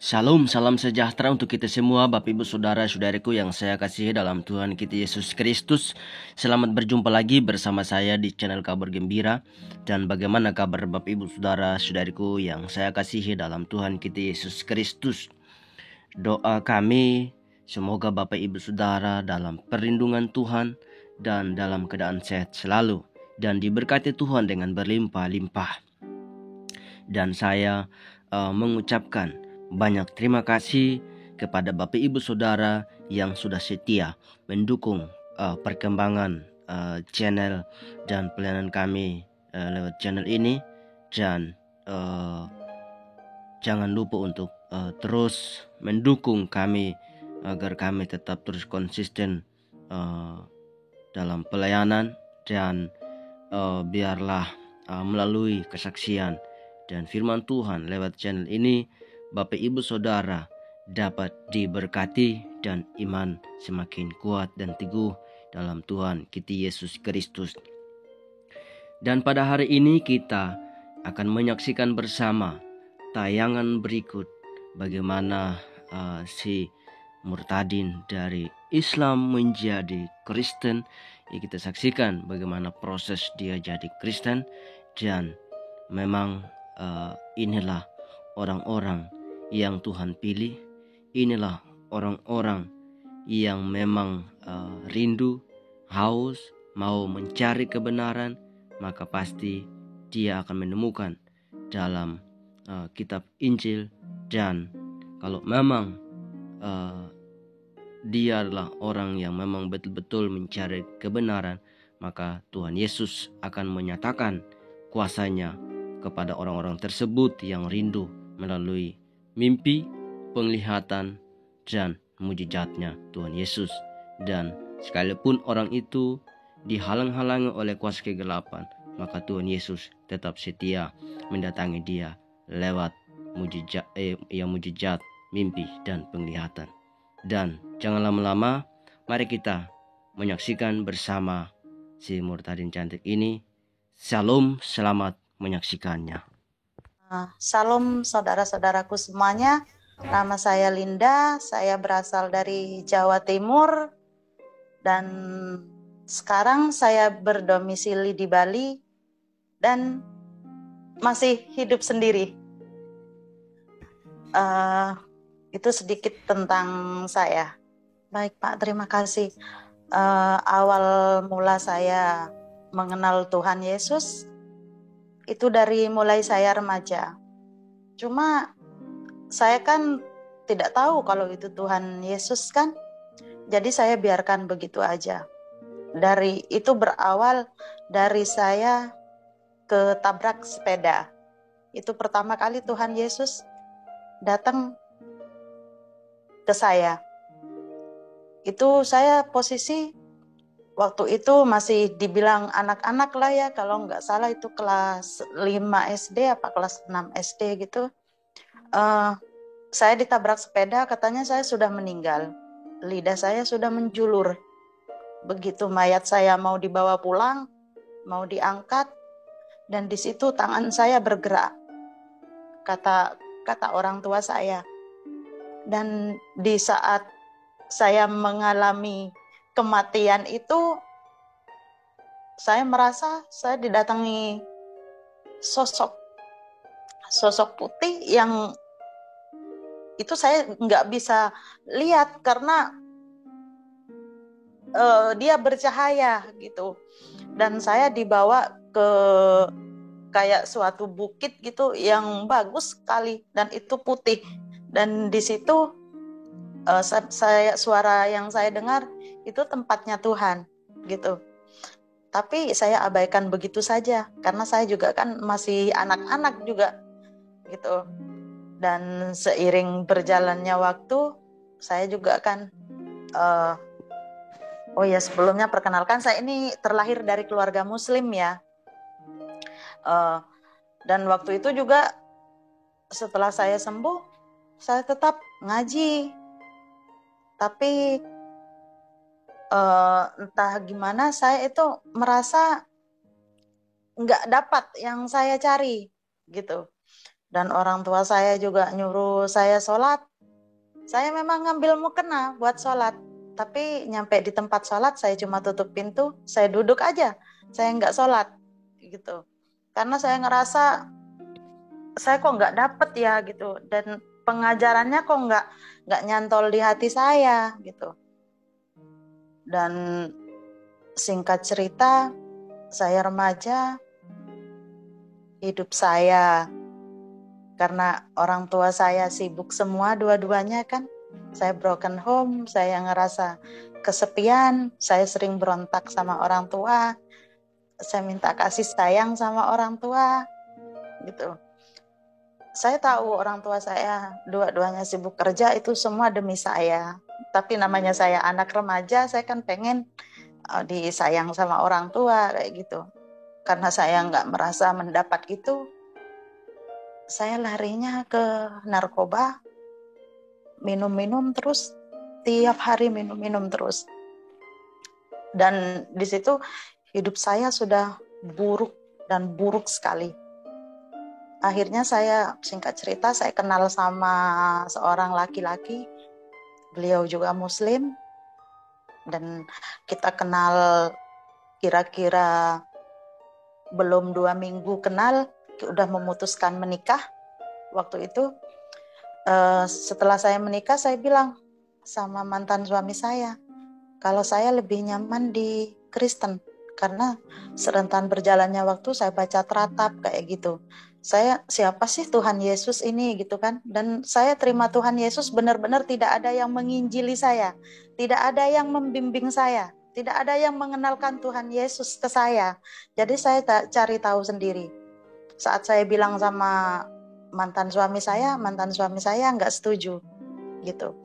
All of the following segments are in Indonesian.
Salam, salam sejahtera untuk kita semua, Bapak Ibu Saudara-saudariku yang saya kasihi dalam Tuhan kita Yesus Kristus. Selamat berjumpa lagi bersama saya di channel Kabar Gembira. Dan bagaimana kabar Bapak Ibu Saudara-saudariku yang saya kasihi dalam Tuhan kita Yesus Kristus. Doa kami, semoga Bapak Ibu Saudara dalam perlindungan Tuhan dan dalam keadaan sehat selalu, dan diberkati Tuhan dengan berlimpah-limpah. Dan saya mengucapkan banyak terima kasih kepada Bapak Ibu Saudara yang sudah setia mendukung perkembangan channel dan pelayanan kami lewat channel ini. Dan jangan lupa untuk terus mendukung kami agar kami tetap terus konsisten dalam pelayanan. Dan biarlah melalui kesaksian dan firman Tuhan lewat channel ini, Bapak Ibu Saudara dapat diberkati dan iman semakin kuat dan teguh dalam Tuhan kita Yesus Kristus. Dan pada hari ini kita akan menyaksikan bersama tayangan berikut bagaimana si murtadin dari Islam menjadi Kristen. Ya, kita saksikan bagaimana proses dia jadi Kristen. Dan memang inilah orang-orang yang Tuhan pilih. Inilah orang-orang yang memang rindu, haus, mau mencari kebenaran. Maka pasti dia akan menemukan dalam kitab Injil. Dan kalau memang dia adalah orang yang memang betul-betul mencari kebenaran, maka Tuhan Yesus akan menyatakan kuasanya kepada orang-orang tersebut yang rindu melalui mimpi, penglihatan, dan mujizatnya Tuhan Yesus. Dan sekalipun orang itu dihalang-halangi oleh kuasa kegelapan, maka Tuhan Yesus tetap setia mendatangi dia lewat mujizat, mimpi, dan penglihatan. Dan jangan lama-lama, mari kita menyaksikan bersama si murtadin cantik ini. Shalom, selamat menyaksikannya. Salam saudara-saudaraku semuanya. Nama saya Linda, saya berasal dari Jawa Timur dan sekarang saya berdomisili di Bali dan masih hidup sendiri. Itu sedikit tentang saya. Baik Pak, terima kasih. Awal mula saya mengenal Tuhan Yesus itu dari mulai saya remaja. Cuma saya kan tidak tahu kalau itu Tuhan Yesus kan. Jadi saya biarkan begitu aja. Dari itu berawal dari saya ketabrak sepeda. Itu pertama kali Tuhan Yesus datang ke saya. Itu saya posisi waktu itu masih dibilang anak-anak lah ya, kalau nggak salah itu kelas 5 SD apa kelas 6 SD gitu. Saya ditabrak sepeda, katanya saya sudah meninggal. Lidah saya sudah menjulur. Begitu mayat saya mau dibawa pulang, mau diangkat, dan di situ tangan saya bergerak. Kata orang tua saya. Dan di saat saya mengalami kematian itu, saya merasa saya didatangi sosok putih yang itu saya nggak bisa lihat karena dia bercahaya gitu. Dan saya dibawa ke kayak suatu bukit gitu yang bagus sekali dan itu putih. Dan di situ suara yang saya dengar itu tempatnya Tuhan gitu. Tapi saya abaikan begitu saja karena saya juga kan masih anak-anak juga gitu. Dan seiring berjalannya waktu, saya juga kan sebelumnya perkenalkan, saya ini terlahir dari keluarga Muslim ya. Dan waktu itu juga setelah saya sembuh, saya tetap ngaji. Tapi entah gimana saya itu merasa nggak dapat yang saya cari gitu. Dan orang tua saya juga nyuruh saya sholat. Saya memang ngambil mukena buat sholat, tapi nyampe di tempat sholat saya cuma tutup pintu, saya duduk aja, saya nggak sholat gitu. Karena saya ngerasa saya kok nggak dapet ya gitu, dan pengajarannya kok nggak nyantol di hati saya gitu. Dan singkat cerita, saya remaja, hidup saya karena orang tua saya sibuk semua dua-duanya kan. Saya broken home, saya ngerasa kesepian, saya sering berontak sama orang tua, saya minta kasih sayang sama orang tua gitu. Saya tahu orang tua saya dua-duanya sibuk kerja, itu semua demi saya. Tapi namanya saya anak remaja, saya kan pengen disayang sama orang tua kayak gitu. Karena saya nggak merasa mendapat itu, saya larinya ke narkoba, minum-minum terus, tiap hari minum-minum terus. Dan di situ hidup saya sudah buruk dan buruk sekali. Akhirnya saya, singkat cerita, saya kenal sama seorang laki-laki, beliau juga Muslim, dan kita kenal kira-kira belum 2 minggu kenal, udah memutuskan menikah. Waktu itu setelah saya menikah, saya bilang sama mantan suami saya, kalau saya lebih nyaman di Kristen, karena serentan berjalannya waktu saya baca teratap kayak gitu. Saya, siapa sih Tuhan Yesus ini gitu kan? Dan saya terima Tuhan Yesus benar-benar tidak ada yang menginjili saya, tidak ada yang membimbing saya, tidak ada yang mengenalkan Tuhan Yesus ke saya. Jadi saya cari tahu sendiri. Saat saya bilang sama mantan suami saya nggak setuju gitu.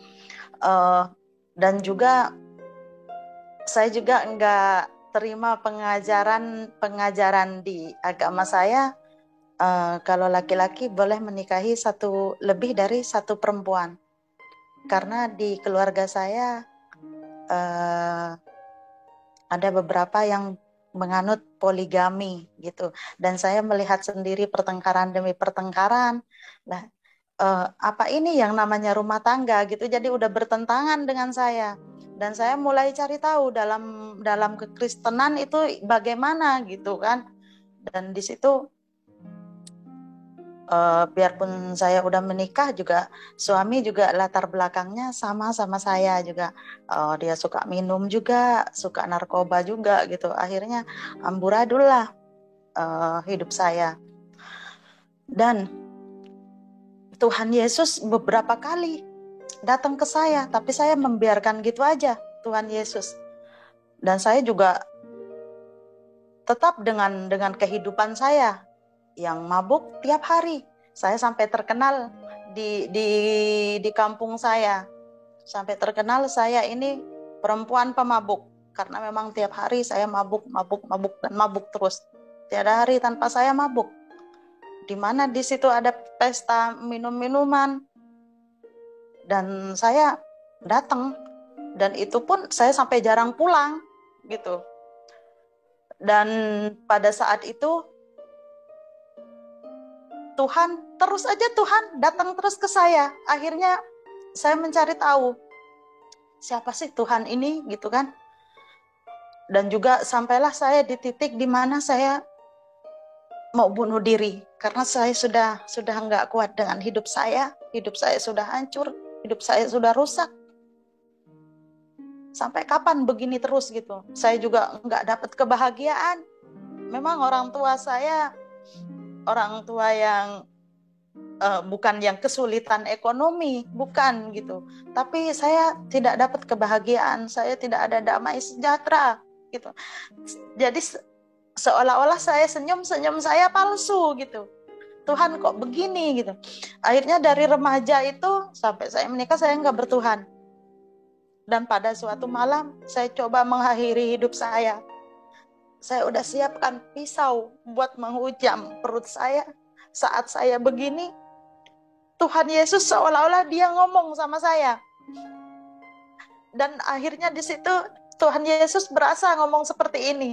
Dan juga saya juga nggak terima pengajaran di agama saya, kalau laki-laki boleh menikahi lebih dari satu perempuan. Karena di keluarga saya ada beberapa yang menganut poligami gitu, dan saya melihat sendiri pertengkaran demi pertengkaran. Nah, apa ini yang namanya rumah tangga gitu, jadi udah bertentangan dengan saya. Dan saya mulai cari tahu dalam kekristenan itu bagaimana gitu kan. Dan di situ biarpun saya udah menikah juga, suami juga latar belakangnya sama saya juga. Dia suka minum juga, suka narkoba juga gitu. Akhirnya amburadul lah hidup saya. Dan Tuhan Yesus beberapa kali datang ke saya, tapi saya membiarkan gitu aja Tuhan Yesus. Dan saya juga tetap dengan kehidupan saya yang mabuk tiap hari. Saya sampai terkenal di kampung saya. Sampai terkenal saya ini perempuan pemabuk, karena memang tiap hari saya mabuk dan mabuk terus. Tiada hari tanpa saya mabuk. Di mana di situ ada pesta minum-minuman, dan saya datang, dan itu pun saya sampai jarang pulang gitu. Dan pada saat itu Tuhan datang terus ke saya. Akhirnya saya mencari tahu siapa sih Tuhan ini gitu kan. Dan juga sampailah saya di titik di mana saya mau bunuh diri, karena saya sudah nggak kuat dengan hidup saya sudah hancur, hidup saya sudah rusak. Sampai kapan begini terus gitu? Saya juga nggak dapat kebahagiaan. Memang orang tua saya orang tua yang bukan yang kesulitan ekonomi, bukan gitu. Tapi saya tidak dapat kebahagiaan, saya tidak ada damai sejahtera gitu. Jadi seolah-olah saya senyum saya palsu gitu. Tuhan kok begini gitu. Akhirnya dari remaja itu sampai saya menikah, saya nggak bertuhan. Dan pada suatu malam saya coba mengakhiri hidup saya. Saya udah siapkan pisau buat menghujam perut saya. Saat saya begini, Tuhan Yesus seolah-olah dia ngomong sama saya. Dan akhirnya di situ Tuhan Yesus berasa ngomong seperti ini.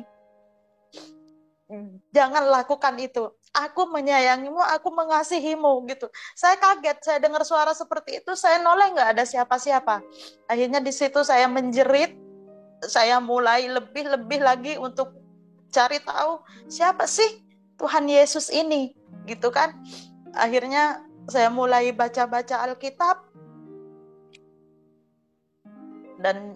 Jangan lakukan itu. Aku menyayangimu, aku mengasihimu gitu. Saya kaget, saya dengar suara seperti itu, saya noleh nggak ada siapa-siapa. Akhirnya di situ saya menjerit, saya mulai lebih-lebih lagi untuk cari tahu siapa sih Tuhan Yesus ini, gitu kan. Akhirnya saya mulai baca-baca Alkitab dan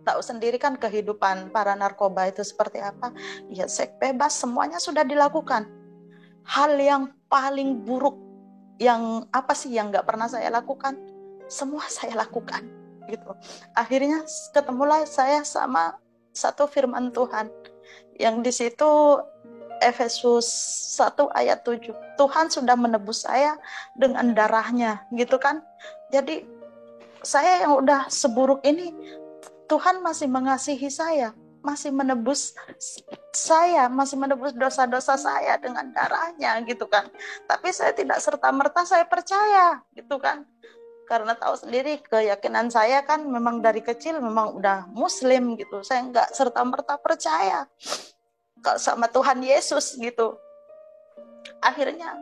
tahu sendiri kan kehidupan para narkoba itu seperti apa. Ya seks bebas, semuanya sudah dilakukan. Hal yang paling buruk, yang apa sih yang nggak pernah saya lakukan, semua saya lakukan gitu. Akhirnya ketemulah saya sama satu firman Tuhan yang di situ Efesus 1 ayat 7. Tuhan sudah menebus saya dengan darahnya gitu kan. Jadi saya yang udah seburuk ini, Tuhan masih mengasihi saya, masih menebus saya, masih menebus dosa-dosa saya dengan darahnya gitu kan. Tapi saya tidak serta-merta saya percaya gitu kan. Karena tahu sendiri keyakinan saya kan memang dari kecil memang udah muslim gitu. Saya nggak serta-merta percaya sama Tuhan Yesus gitu. Akhirnya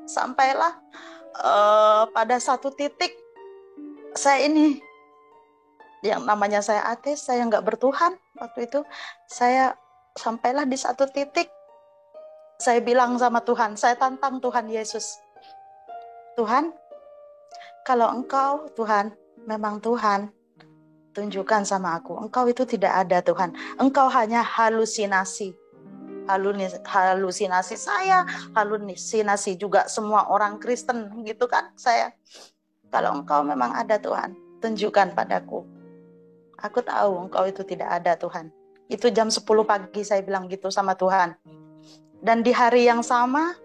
sampailah pada satu titik saya ini, yang namanya saya ateis, saya nggak bertuhan waktu itu. Saya sampailah di satu titik, saya bilang sama Tuhan, saya tantang Tuhan Yesus. Tuhan, kalau Engkau Tuhan, memang Tuhan, tunjukkan sama aku. Engkau itu tidak ada Tuhan. Engkau hanya halusinasi. Halusinasi saya, halusinasi juga semua orang Kristen gitu kan. Saya, kalau Engkau memang ada Tuhan, tunjukkan padaku. Aku tahu Engkau itu tidak ada Tuhan. Itu jam 10 pagi saya bilang gitu sama Tuhan. Dan di hari yang sama,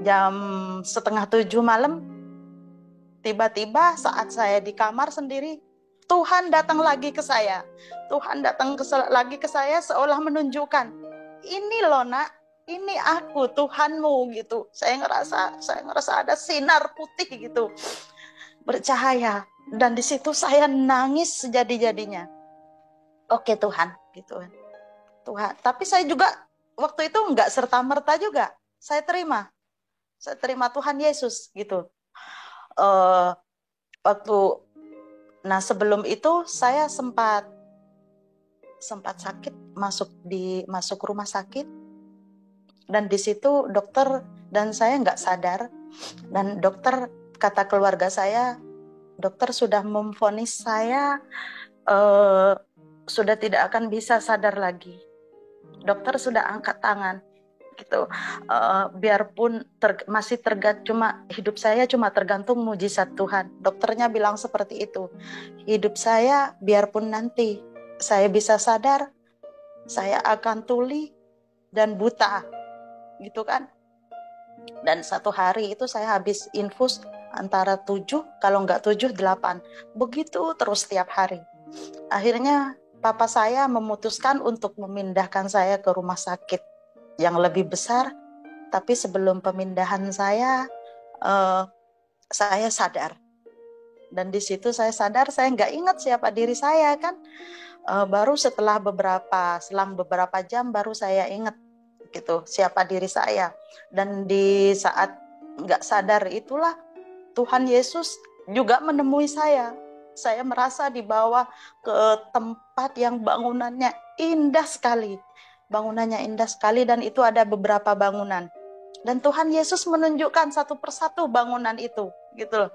jam 6:30 malam, tiba-tiba saat saya di kamar sendiri, Tuhan datang lagi ke saya. Tuhan datang lagi ke saya seolah menunjukkan, ini loh nak, ini aku Tuhanmu gitu. Saya ngerasa ada sinar putih gitu, bercahaya. Dan di situ saya nangis sejadi-jadinya. Oke Tuhan, gitu. Tuhan. Tapi saya juga waktu itu nggak serta-merta juga. Saya terima Tuhan Yesus gitu. Waktu, nah sebelum itu saya sempat sakit, masuk rumah sakit, dan di situ dokter dan saya nggak sadar, dan dokter kata keluarga saya, dokter sudah memvonis saya sudah tidak akan bisa sadar lagi. Dokter sudah angkat tangan gitu. Biarpun masih hidup saya cuma tergantung mujizat Tuhan. Dokternya bilang seperti itu. Hidup saya biarpun nanti saya bisa sadar, saya akan tuli dan buta gitu kan. Dan satu hari itu saya habis infus antara 7, kalau nggak 7, 8. Begitu terus setiap hari. Akhirnya papa saya memutuskan untuk memindahkan saya ke rumah sakit yang lebih besar. Tapi sebelum pemindahan saya sadar. Dan di situ saya sadar, saya nggak ingat siapa diri saya kan. Baru selang beberapa jam baru saya ingat gitu siapa diri saya. Dan di saat nggak sadar itulah Tuhan Yesus juga menemui saya. Saya merasa dibawa ke tempat yang bangunannya indah sekali. Bangunannya indah sekali, dan itu ada beberapa bangunan. Dan Tuhan Yesus menunjukkan satu persatu bangunan itu, gitu loh.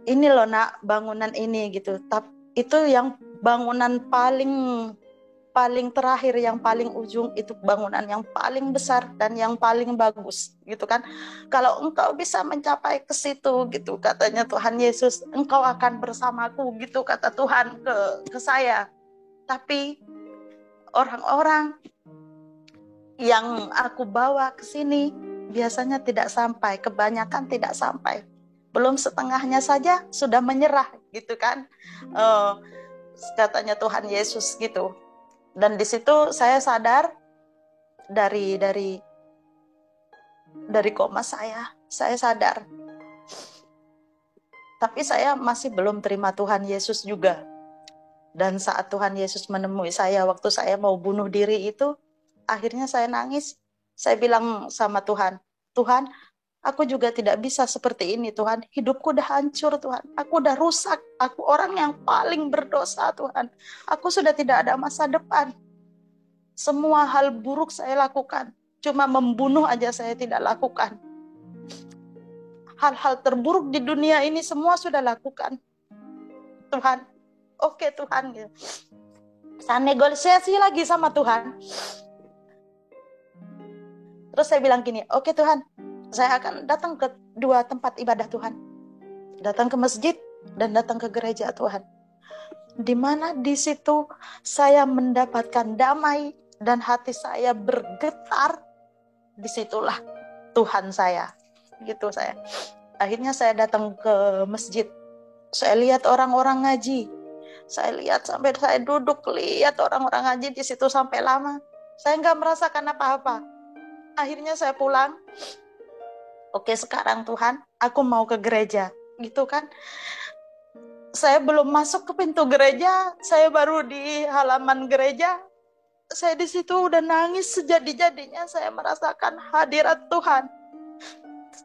Ini loh nak, bangunan ini gitu. Tapi itu yang bangunan paling terakhir, yang paling ujung, itu bangunan yang paling besar dan yang paling bagus gitu kan. Kalau engkau bisa mencapai ke situ gitu, katanya Tuhan Yesus, engkau akan bersamaku gitu, kata Tuhan ke saya. Tapi orang-orang yang aku bawa ke sini biasanya tidak sampai, kebanyakan tidak sampai. Belum setengahnya saja sudah menyerah gitu kan. Katanya Tuhan Yesus gitu. Dan di situ saya sadar dari koma saya sadar. Tapi saya masih belum terima Tuhan Yesus juga. Dan saat Tuhan Yesus menemui saya waktu saya mau bunuh diri itu, Akhirnya saya nangis. Saya bilang sama Tuhan, Tuhan, aku juga tidak bisa seperti ini Tuhan. Hidupku udah hancur Tuhan. Aku udah rusak. Aku orang yang paling berdosa Tuhan. Aku sudah tidak ada masa depan. Semua hal buruk saya lakukan. Cuma membunuh aja saya tidak lakukan. Hal-hal terburuk di dunia ini semua sudah lakukan. Tuhan, oke Tuhan. Saya negosiasi lagi sama Tuhan. Terus saya bilang gini, oke Tuhan, saya akan datang ke 2 tempat ibadah Tuhan. Datang ke masjid dan datang ke gereja Tuhan. Di mana di situ saya mendapatkan damai dan hati saya bergetar, disitulah Tuhan saya. Gitu saya. Akhirnya saya datang ke masjid. Saya lihat orang-orang ngaji. Saya lihat sampai saya duduk lihat orang-orang ngaji di situ sampai lama. Saya nggak merasakan apa-apa. Akhirnya saya pulang. Oke, sekarang Tuhan, aku mau ke gereja. Gitu kan. Saya belum masuk ke pintu gereja, saya baru di halaman gereja. Saya di situ udah nangis sejadi-jadinya, saya merasakan hadirat Tuhan.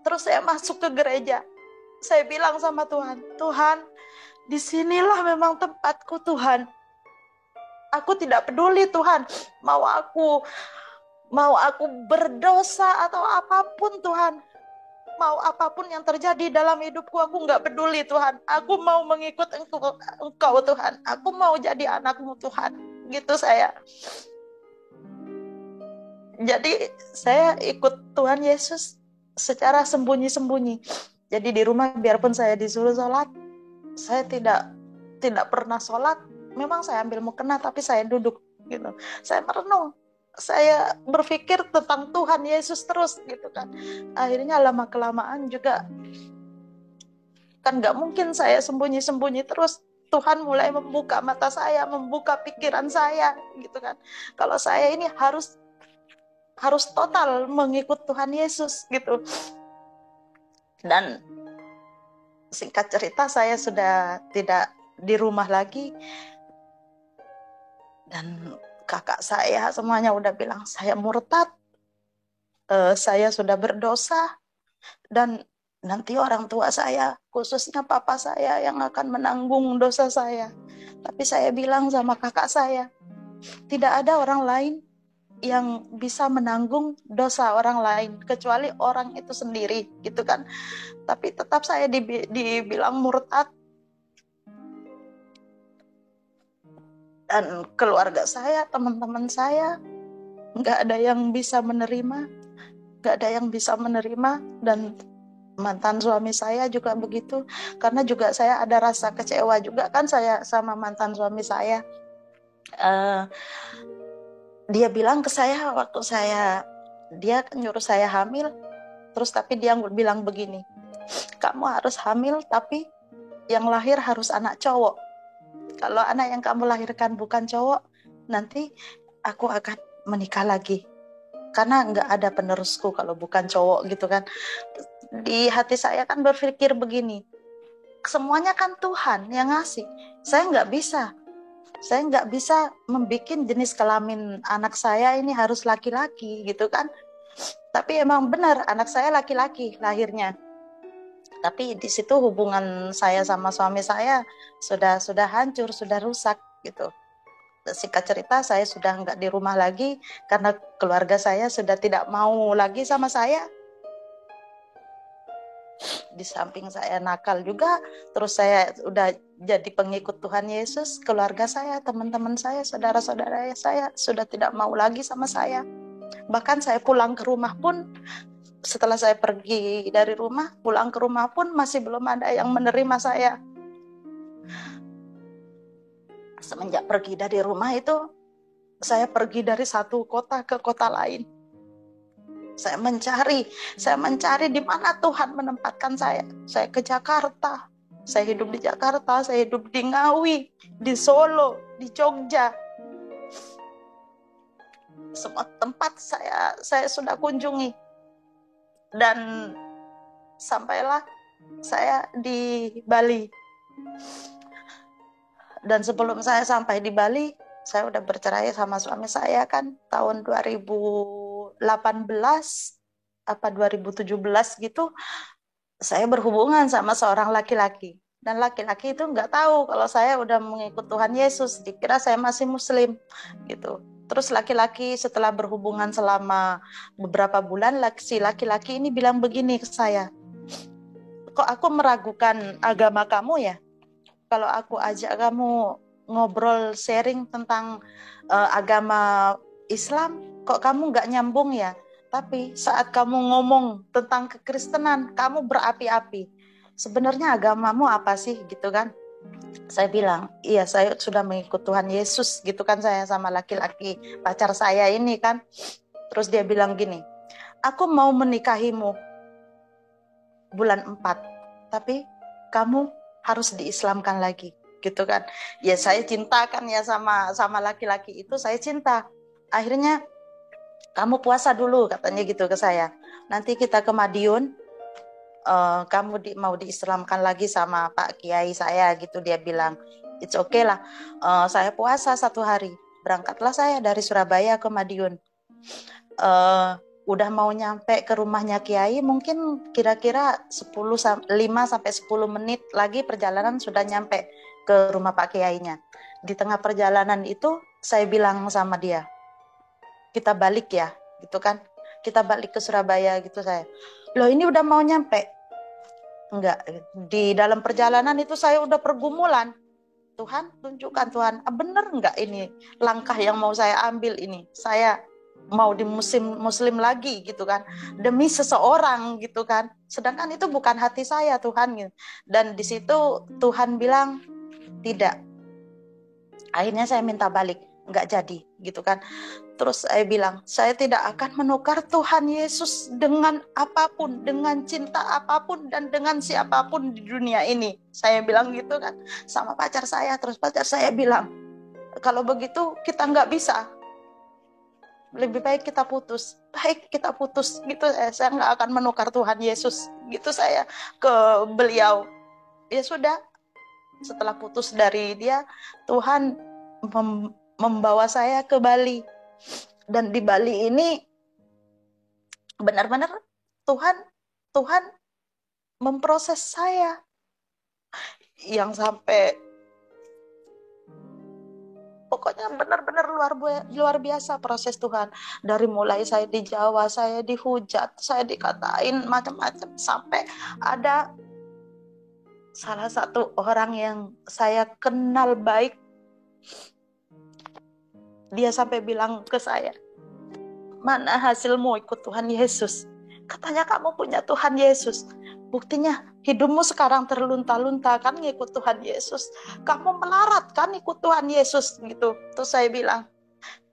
Terus saya masuk ke gereja. Saya bilang sama Tuhan, Tuhan, disinilah memang tempatku Tuhan. Aku tidak peduli Tuhan, mau aku berdosa atau apapun Tuhan. Mau apapun yang terjadi dalam hidupku, aku nggak peduli Tuhan. Aku mau mengikut Engkau Tuhan. Aku mau jadi anakmu Tuhan. Gitu saya. Jadi saya ikut Tuhan Yesus secara sembunyi-sembunyi. Jadi di rumah biarpun saya disuruh sholat, saya tidak pernah sholat. Memang saya ambil mukena tapi saya duduk gitu. Saya merenung. Saya berpikir tentang Tuhan Yesus terus gitu kan. Akhirnya lama kelamaan juga kan nggak mungkin saya sembunyi-sembunyi terus. Tuhan mulai membuka mata saya, membuka pikiran saya gitu kan. Kalau saya ini harus total mengikut Tuhan Yesus gitu. Dan singkat cerita saya sudah tidak di rumah lagi. Dan kakak saya semuanya udah bilang saya murtad, saya sudah berdosa, dan nanti orang tua saya, khususnya papa saya yang akan menanggung dosa saya. Tapi saya bilang sama kakak saya, tidak ada orang lain yang bisa menanggung dosa orang lain kecuali orang itu sendiri gitu kan. Tapi tetap saya dibilang murtad. Dan keluarga saya, teman-teman saya, nggak ada yang bisa menerima, dan mantan suami saya juga begitu, karena juga saya ada rasa kecewa juga kan saya sama mantan suami saya. Dia bilang ke saya waktu dia nyuruh saya hamil, terus tapi dia bilang begini, kamu harus hamil tapi yang lahir harus anak cowok. Kalau anak yang kamu lahirkan bukan cowok, nanti aku akan menikah lagi. Karena nggak ada penerusku kalau bukan cowok gitu kan. Di hati saya kan berpikir begini, semuanya kan Tuhan yang ngasih. Saya nggak bisa membuat jenis kelamin anak saya ini harus laki-laki gitu kan. Tapi emang benar anak saya laki-laki lahirnya. Tapi di situ hubungan saya sama suami saya sudah hancur, sudah rusak gitu. Singkat cerita saya sudah nggak di rumah lagi karena keluarga saya sudah tidak mau lagi sama saya. Di samping saya nakal juga, terus saya udah jadi pengikut Tuhan Yesus, keluarga saya, teman-teman saya, saudara-saudara saya sudah tidak mau lagi sama saya. Bahkan saya pulang ke rumah pun, setelah saya pergi dari rumah, pulang ke rumah pun masih belum ada yang menerima saya. Semenjak pergi dari rumah itu, saya pergi dari satu kota ke kota lain. Saya mencari di mana Tuhan menempatkan saya. Saya ke Jakarta, saya hidup di Jakarta, saya hidup di Ngawi, di Solo, di Jogja. Semua tempat saya sudah kunjungi. Dan sampailah saya di Bali. Dan sebelum saya sampai di Bali, Saya udah bercerai sama suami saya kan tahun 2018 apa 2017 gitu. Saya berhubungan sama seorang laki-laki. Dan laki-laki itu nggak tahu kalau saya udah mengikut Tuhan Yesus. Dikira saya masih Muslim gitu. Terus laki-laki setelah berhubungan selama beberapa bulan, si laki-laki ini bilang begini ke saya, kok aku meragukan agama kamu ya? Kalau aku ajak kamu ngobrol sharing tentang agama Islam, kok kamu nggak nyambung ya? Tapi saat kamu ngomong tentang kekristenan, kamu berapi-api. Sebenarnya agamamu apa sih gitu kan? Saya bilang, iya saya sudah mengikut Tuhan Yesus gitu kan, saya sama laki-laki pacar saya ini kan. Terus dia bilang gini, aku mau menikahimu bulan 4, tapi kamu harus diislamkan lagi gitu kan. Ya saya cinta kan ya sama laki-laki itu, saya cinta. Akhirnya kamu puasa dulu katanya gitu ke saya. Nanti kita ke Madiun, kamu mau diislamkan lagi sama Pak Kiai saya gitu, dia bilang. It's okay lah. Saya puasa 1 hari. Berangkatlah saya dari Surabaya ke Madiun. Udah mau nyampe ke rumahnya Kiai, mungkin kira-kira 5 sampai 10 menit lagi perjalanan sudah nyampe ke rumah Pak Kiainya. Di tengah perjalanan itu saya bilang sama dia, kita balik ya, gitu kan. Kita balik ke Surabaya gitu saya. Loh ini udah mau nyampe. Enggak, di dalam perjalanan itu saya udah pergumulan. Tuhan, tunjukkan Tuhan, bener enggak ini langkah yang mau saya ambil ini? Saya mau di muslim lagi gitu kan, demi seseorang gitu kan, sedangkan itu bukan hati saya Tuhan gitu. Dan di situ Tuhan bilang tidak. Akhirnya saya minta balik, nggak jadi gitu kan. Terus saya bilang, saya tidak akan menukar Tuhan Yesus dengan apapun, dengan cinta apapun dan dengan siapapun di dunia ini. Saya bilang gitu kan sama pacar saya. Terus pacar saya bilang, kalau begitu kita nggak bisa, lebih baik kita putus. Baik, kita putus gitu. Saya nggak akan menukar Tuhan Yesus gitu saya ke beliau. Ya sudah, setelah putus dari dia, Tuhan membawa saya ke Bali. Dan di Bali ini benar-benar Tuhan memproses saya yang sampai pokoknya benar-benar luar biasa proses Tuhan. Dari mulai saya di Jawa, saya dihujat, saya dikatain macam-macam, sampai ada salah satu orang yang saya kenal baik, dia sampai bilang ke saya, mana hasilmu ikut Tuhan Yesus? Katanya kamu punya Tuhan Yesus. Buktinya hidupmu sekarang terlunta-lunta kan ngikut Tuhan Yesus. Kamu melarat kan ikut Tuhan Yesus gitu. Terus saya bilang,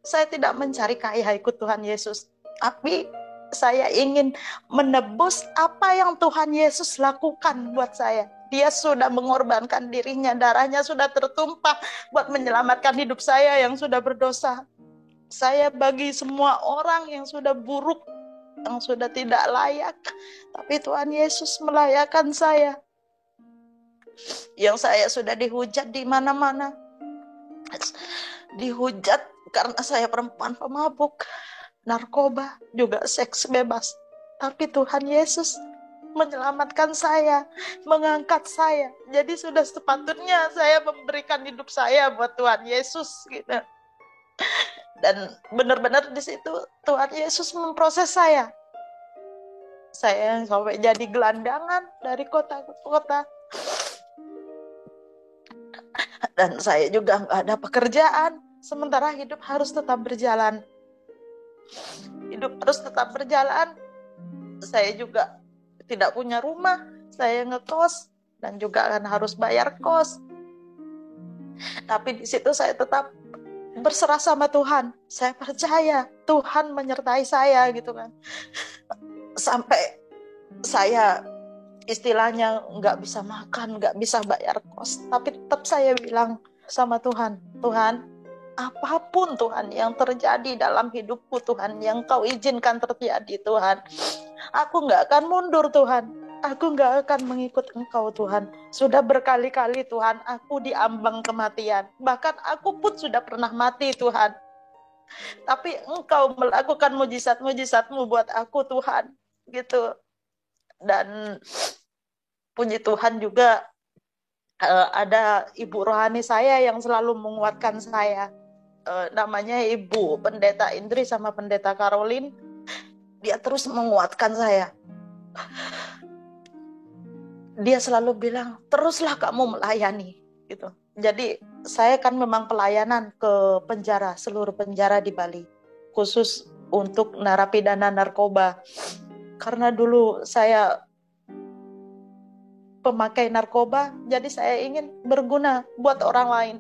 saya tidak mencari kaya ikut Tuhan Yesus. Tapi saya ingin menebus apa yang Tuhan Yesus lakukan buat saya. Dia sudah mengorbankan dirinya, darahnya sudah tertumpah buat menyelamatkan hidup saya yang sudah berdosa. Saya bagi semua orang yang sudah buruk, yang sudah tidak layak, tapi Tuhan Yesus melayakkan saya. Yang saya sudah dihujat di mana-mana, dihujat karena saya perempuan pemabuk, narkoba, juga seks bebas. Tapi Tuhan Yesus menyelamatkan saya, mengangkat saya. Jadi sudah sepatutnya saya memberikan hidup saya buat Tuhan Yesus gitu. Dan benar-benar di situ Tuhan Yesus memproses saya. Saya sampai jadi gelandangan dari kota ke kota. Dan saya juga nggak ada pekerjaan. Sementara hidup harus tetap berjalan. Hidup harus tetap berjalan. Saya juga tidak punya rumah, saya ngekos dan juga kan harus bayar kos. Tapi di situ saya tetap berserah sama Tuhan. Saya percaya Tuhan menyertai saya gitu kan. Sampai saya istilahnya nggak bisa makan, nggak bisa bayar kos, tapi tetap saya bilang sama Tuhan, Tuhan, apapun Tuhan yang terjadi dalam hidupku Tuhan, yang Kau izinkan terjadi Tuhan, aku nggak akan mundur Tuhan. Aku nggak akan mengikut Engkau Tuhan. Sudah berkali-kali Tuhan, aku diambang kematian. Bahkan aku pun sudah pernah mati Tuhan. Tapi Engkau melakukan mujizat-mujizat-Mu buat aku Tuhan. Gitu. Dan puji Tuhan juga ada ibu rohani saya yang selalu menguatkan saya. Namanya Ibu Pendeta Indri sama Pendeta Caroline. Dia terus menguatkan saya. Dia selalu bilang, teruslah kamu melayani gitu. Jadi saya kan memang pelayanan ke penjara, seluruh penjara di Bali, khusus untuk narapidana narkoba. Karena dulu saya pemakai narkoba, jadi saya ingin berguna buat orang lain.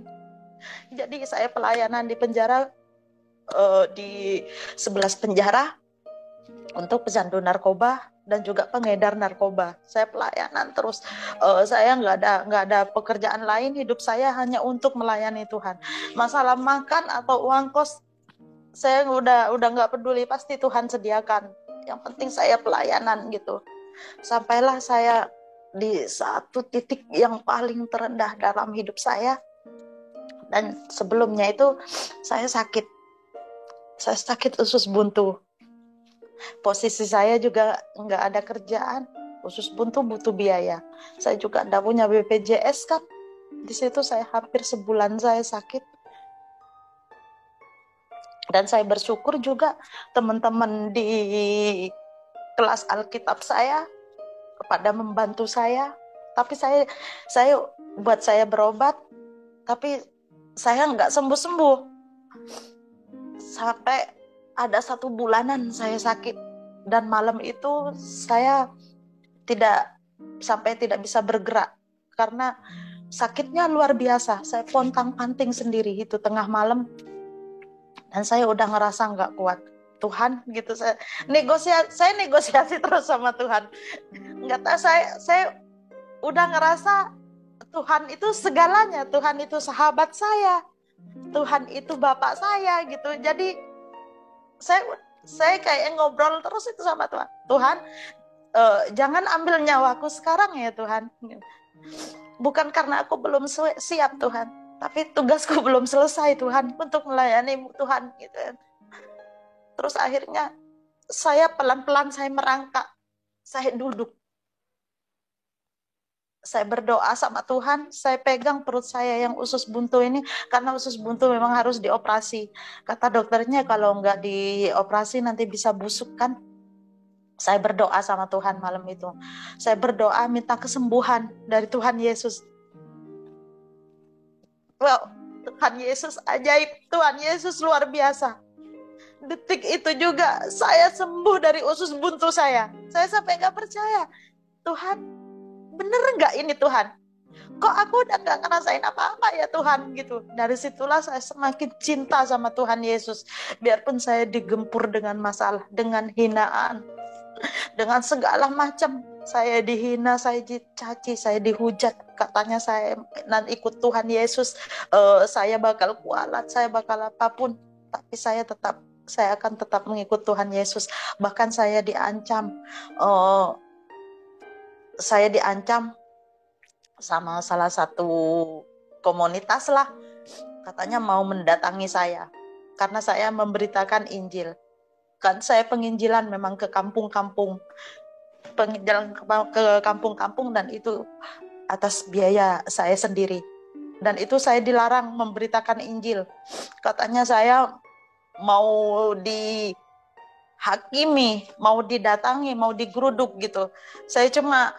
Jadi saya pelayanan di penjara, di 11 penjara untuk pecandu narkoba dan juga pengedar narkoba. Saya pelayanan terus. Saya nggak ada pekerjaan lain. Hidup saya hanya untuk melayani Tuhan. Masalah makan atau uang kos, saya udah nggak peduli. Pasti Tuhan sediakan. Yang penting saya pelayanan gitu. Sampailah saya di satu titik yang paling terendah dalam hidup saya. Dan sebelumnya itu saya sakit. Saya sakit usus buntu. Posisi saya juga nggak ada kerjaan, usus buntu butuh biaya. Saya juga nggak punya BPJS kan. Di situ saya hampir sebulan saya sakit. Dan saya bersyukur juga teman-teman di kelas Alkitab saya kepada membantu saya. Tapi saya buat saya berobat, tapi saya nggak sembuh-sembuh. Sampai ada 1 bulanan saya sakit, dan malam itu saya tidak bisa bergerak karena sakitnya luar biasa. Saya pontang-panting sendiri itu tengah malam, dan saya udah ngerasa nggak kuat. Tuhan gitu, saya negosiasi terus sama Tuhan. Nggak tahu, saya udah ngerasa Tuhan itu segalanya, Tuhan itu sahabat saya, Tuhan itu bapak saya gitu. Jadi saya kayak ngobrol terus itu sama Tuhan. Tuhan, jangan ambil nyawaku sekarang ya Tuhan. Bukan karena aku belum siap Tuhan, tapi tugasku belum selesai Tuhan untuk melayani Tuhan gitu. Terus akhirnya saya pelan-pelan saya merangkak, saya duduk. Saya berdoa sama Tuhan, saya pegang perut saya yang usus buntu ini, karena usus buntu memang harus dioperasi. Kata dokternya kalau nggak dioperasi nanti bisa busuk kan. Saya berdoa sama Tuhan malam itu. Saya berdoa minta kesembuhan dari Tuhan Yesus. Wow, Tuhan Yesus ajaib, Tuhan Yesus luar biasa. Detik itu juga saya sembuh dari usus buntu saya. Saya sampai nggak percaya. Tuhan, bener nggak ini Tuhan? Kok aku udah nggak ngerasain apa-apa ya Tuhan gitu. Dari situlah saya semakin cinta sama Tuhan Yesus. Biarpun saya digempur dengan masalah, dengan hinaan, dengan segala macam. Saya dihina, saya dicaci, saya dihujat. Katanya saya nanti ikut Tuhan Yesus, saya bakal kualat, saya bakal apapun. Tapi saya akan tetap mengikut Tuhan Yesus. Bahkan saya diancam. Saya diancam sama salah satu komunitas lah. Katanya mau mendatangi saya karena saya memberitakan Injil. Kan saya penginjilan memang ke kampung-kampung. Penginjilan ke kampung-kampung, dan itu atas biaya saya sendiri. Dan itu saya dilarang memberitakan Injil. Katanya saya mau dihakimi, mau didatangi, mau digeruduk gitu. Saya cuma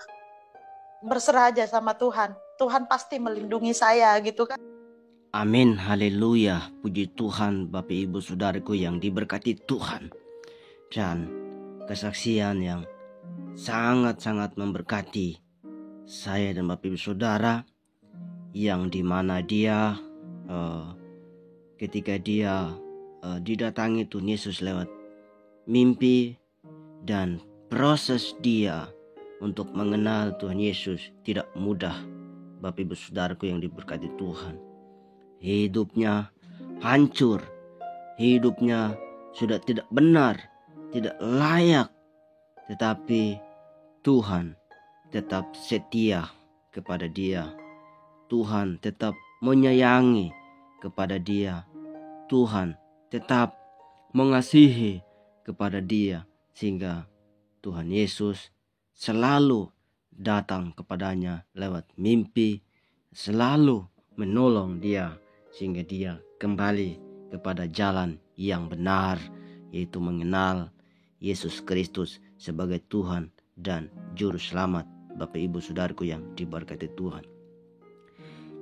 berserah aja sama Tuhan. Tuhan pasti melindungi saya gitu kan. Amin, haleluya, puji Tuhan Bapak Ibu Saudaraku yang diberkati Tuhan. Dan kesaksian yang sangat-sangat memberkati saya dan Bapak Ibu Saudara, yang dimana dia ketika dia didatangi Tuhan Yesus lewat mimpi, dan proses dia untuk mengenal Tuhan Yesus tidak mudah. Bapak Ibu Saudaraku yang diberkati Tuhan, hidupnya hancur, hidupnya sudah tidak benar, tidak layak. Tetapi Tuhan tetap setia kepada dia. Tuhan tetap menyayangi kepada dia. Tuhan tetap mengasihi kepada dia, sehingga Tuhan Yesus selalu datang kepadanya lewat mimpi, selalu menolong dia sehingga dia kembali kepada jalan yang benar, yaitu mengenal Yesus Kristus sebagai Tuhan dan Juru Selamat. Bapak Ibu Saudaraku yang diberkati Tuhan.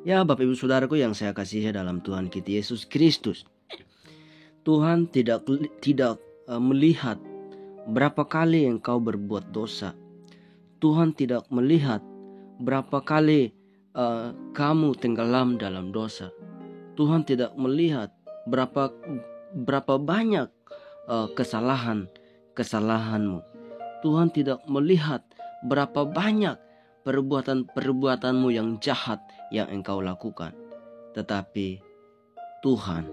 Ya, Bapak Ibu Saudaraku yang saya kasihi dalam Tuhan kita Yesus Kristus, Tuhan tidak melihat berapa kali engkau berbuat dosa. Tuhan tidak melihat berapa kali kamu tenggelam dalam dosa. Tuhan tidak melihat berapa banyak kesalahanmu. Tuhan tidak melihat berapa banyak perbuatanmu yang jahat yang engkau lakukan. Tetapi Tuhan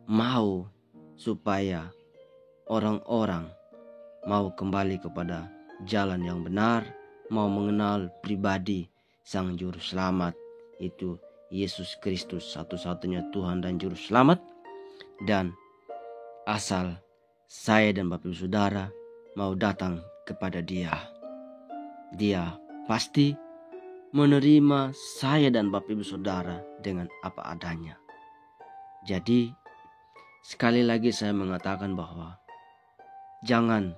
mau supaya orang-orang mau kembali kepada jalan yang benar, mau mengenal pribadi Sang Juru Selamat, itu Yesus Kristus, satu-satunya Tuhan dan Juru Selamat. Dan asal saya dan Bapak Ibu Saudara mau datang kepada Dia, Dia pasti menerima saya dan Bapak Ibu Saudara dengan apa adanya. Jadi sekali lagi saya mengatakan bahwa jangan